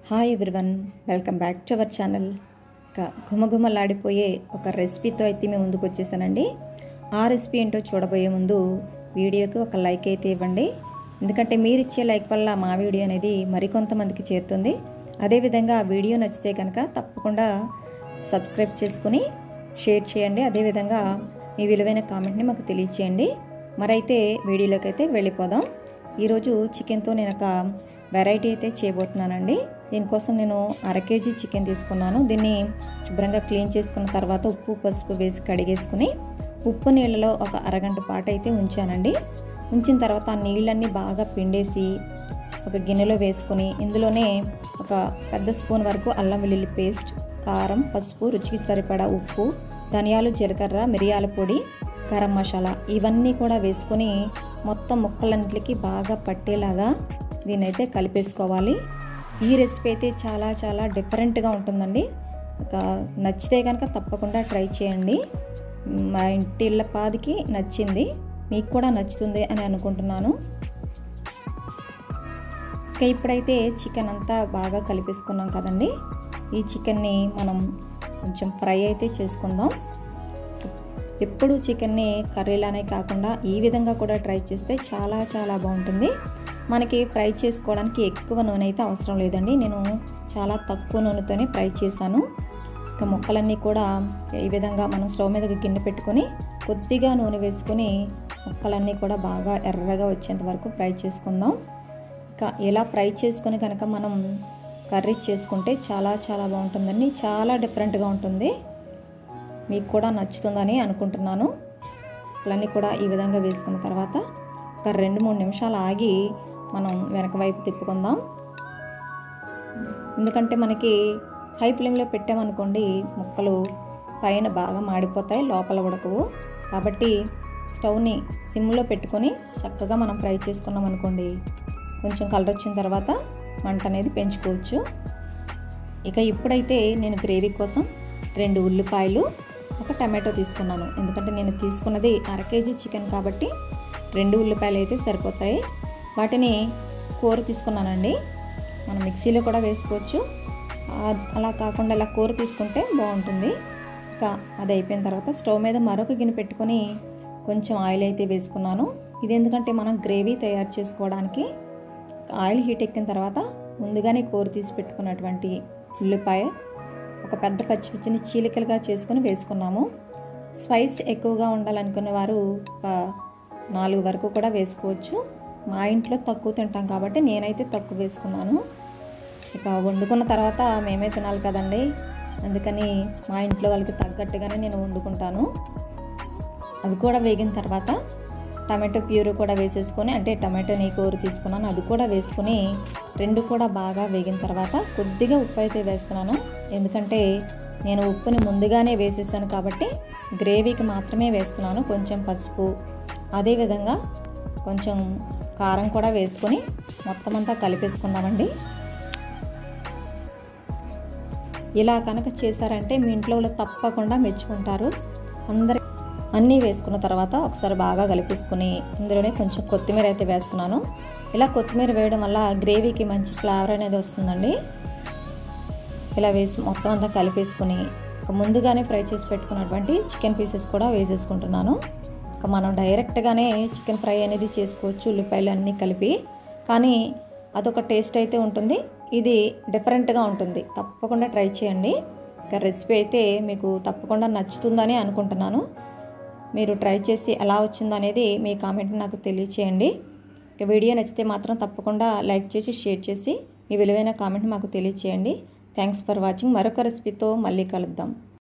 Hi everyone, welcome back to our channel. ఘుమఘుమలాడిపోయే ఒక రెసిపీతో అయితే మేము ముందుకు వచ్చేసానండి. ఆ రెసిపీ ఏంటో చూడబోయే ముందు వీడియోకి ఒక లైక్ అయితే ఇవ్వండి. ఎందుకంటే మీరు ఇచ్చే లైక్ వల్ల మా వీడియో అనేది మరికొంతమందికి చేరుతుంది. అదేవిధంగా వీడియో నచ్చితే కనుక తప్పకుండా సబ్స్క్రైబ్ చేసుకుని షేర్ చేయండి. అదేవిధంగా మీ విలువైన కామెంట్ని మాకు తెలియచేయండి. మరైతే వీడియోలోకి అయితే వెళ్ళిపోదాం. ఈరోజు చికెన్తో నేను ఒక వెరైటీ అయితే చేయబోతున్నానండి. దీనికోసం నేను 1/2 kg చికెన్ తీసుకున్నాను. దీన్ని శుభ్రంగా క్లీన్ చేసుకున్న తర్వాత ఉప్పు పసుపు వేసి కడిగేసుకుని ఉప్పు నీళ్ళలో ఒక అరగంట పాటు అయితే ఉంచానండి. ఉంచిన తర్వాత ఆ నీళ్ళన్నీ బాగా పిండేసి ఒక గిన్నెలో వేసుకుని ఇందులోనే ఒక పెద్ద స్పూన్ వరకు అల్లం వెల్లుల్లి పేస్ట్, కారం, పసుపు, రుచికి సరిపడా ఉప్పు, ధనియాలు, జీలకర్ర, మిరియాల పొడి, గరం మసాలా ఇవన్నీ కూడా వేసుకొని మొత్తం ముక్కలన్నిటికి బాగా పట్టేలాగా దీన్నైతే కలిపేసుకోవాలి. ఈ రెసిపీ అయితే చాలా చాలా డిఫరెంట్గా ఉంటుందండి. నచ్చితే కనుక తప్పకుండా ట్రై చేయండి. మా ఇంటిళ్ళపాదికి నచ్చింది, మీకు కూడా నచ్చుతుంది అని అనుకుంటున్నాను. ఇప్పుడైతే చికెన్ అంతా బాగా కలిపేసుకున్నాం కదండి. ఈ చికెన్ని మనం కొంచెం ఫ్రై అయితే చేసుకుందాం. ఎప్పుడు చికెన్ని కర్రీలానే కాకుండా ఈ విధంగా కూడా ట్రై చేస్తే చాలా చాలా బాగుంటుంది. మనకి ఫ్రై చేసుకోవడానికి ఎక్కువ నూనె అయితే అవసరం లేదండి. నేను చాలా తక్కువ నూనెతోనే ఫ్రై చేశాను. ఇక ముక్కలన్నీ కూడా ఈ విధంగా మనం స్టవ్ మీద గిన్నె పెట్టుకొని కొద్దిగా నూనె వేసుకొని ముక్కలన్నీ కూడా బాగా ఎర్రగా వచ్చేంత వరకు ఫ్రై చేసుకుందాం. ఇక ఇలా ఫ్రై చేసుకొని కనుక మనం కర్రీ చేసుకుంటే చాలా చాలా బాగుంటుందండి. చాలా డిఫరెంట్గా ఉంటుంది. మీకు కూడా నచ్చుతుందని అనుకుంటున్నాను. ముక్కలన్నీ కూడా ఈ విధంగా వేసుకున్న తర్వాత ఒక 2-3 నిమిషాలు ఆగి మనం వెనక వైపు తిప్పుకుందాం. ఎందుకంటే మనకి హై ఫ్లేమ్లో పెట్టామనుకోండి ముక్కలు పైన బాగా మాడిపోతాయి, లోపల ఉడకవు. కాబట్టి స్టవ్ని సిమ్లో పెట్టుకొని చక్కగా మనం ఫ్రై చేసుకున్నాం అనుకోండి, కొంచెం కలర్ వచ్చిన తర్వాత మంట అనేది పెంచుకోవచ్చు. ఇక ఇప్పుడైతే నేను గ్రేవీ కోసం 2 ఉల్లిపాయలు, 1 టమాటో తీసుకున్నాను. ఎందుకంటే నేను తీసుకున్నది 1/2 kg చికెన్ కాబట్టి 2 ఉల్లిపాయలు అయితే సరిపోతాయి. వాటిని కూర తీసుకున్నానండి. మనం మిక్సీలో కూడా వేసుకోవచ్చు, అలా కాకుండా ఇలా కూర తీసుకుంటే బాగుంటుంది. ఇంకా అది అయిపోయిన తర్వాత స్టవ్ మీద మరొక గిన్నె పెట్టుకొని కొంచెం ఆయిల్ అయితే వేసుకున్నాను. ఇది ఎందుకంటే మనం గ్రేవీ తయారు చేసుకోవడానికి. ఆయిల్ హీట్ ఎక్కిన తర్వాత ముందుగానే కూర తీసి పెట్టుకున్నటువంటి ఉల్లిపాయ, ఒక పెద్ద పచ్చిమిర్చిని చీలికలుగా చేసుకొని వేసుకున్నాము. స్పైస్ ఎక్కువగా ఉండాలనుకునే వారు ఒక 4 వరకు కూడా వేసుకోవచ్చు. మా ఇంట్లో తక్కువ తింటాం కాబట్టి నేనైతే తక్కువ వేసుకున్నాను. ఇక వండుకున్న తర్వాత మేమే తినాలి కదండి, అందుకని మా ఇంట్లో వాళ్ళకి తగ్గట్టుగానే నేను వండుకుంటాను. అది కూడా వేగిన తర్వాత టమాటో ప్యూరీ కూడా వేసేసుకొని, అంటే టమాటోని కూర తీసుకున్నాను అది కూడా వేసుకొని 2 కూడా బాగా వేగిన తర్వాత కొద్దిగా ఉప్పు అయితే వేస్తున్నాను. ఎందుకంటే నేను ఉప్పుని ముందుగానే వేసేసాను కాబట్టి గ్రేవీకి మాత్రమే వేస్తున్నాను. కొంచెం పసుపు, అదేవిధంగా కొంచెం కారం కూడా వేసుకొని మొత్తం అంతా కలిపేసుకుందామండి. ఇలా కనుక చేశారంటే మీ ఇంట్లో వాళ్ళు తప్పకుండా మెచ్చుకుంటారు. అన్నీ వేసుకున్న తర్వాత ఒకసారి బాగా కలిపేసుకుని ఇందులోనే కొంచెం కొత్తిమీర అయితే వేస్తున్నాను. ఇలా కొత్తిమీర వేయడం వల్ల గ్రేవీకి మంచి ఫ్లేవర్ అనేది వస్తుందండి. ఇలా వేసి మొత్తం అంతా కలిపేసుకుని ముందుగానే ఫ్రై చేసి పెట్టుకున్నటువంటి చికెన్ పీసెస్ కూడా వేసేసుకుంటున్నాను. మనం డైరెక్ట్గానే చికెన్ ఫ్రై అనేది చేసుకోవచ్చు ఉల్లిపాయలు అన్నీ కలిపి, కానీ అదొక టేస్ట్ అయితే ఉంటుంది. ఇది డిఫరెంట్గా ఉంటుంది. తప్పకుండా ట్రై చేయండి. ఇక రెసిపీ అయితే మీకు తప్పకుండా నచ్చుతుందని అనుకుంటున్నాను. మీరు ట్రై చేసి ఎలా వచ్చిందో అనేది మీ కామెంట్ నాకు తెలియచేయండి. ఇక వీడియో నచ్చితే మాత్రం తప్పకుండా లైక్ చేసి షేర్ చేసి మీ విలువైన కామెంట్ మాకు తెలియచేయండి. Thanks for watching. మరొక రెసిపీతో మళ్ళీ కలుద్దాం.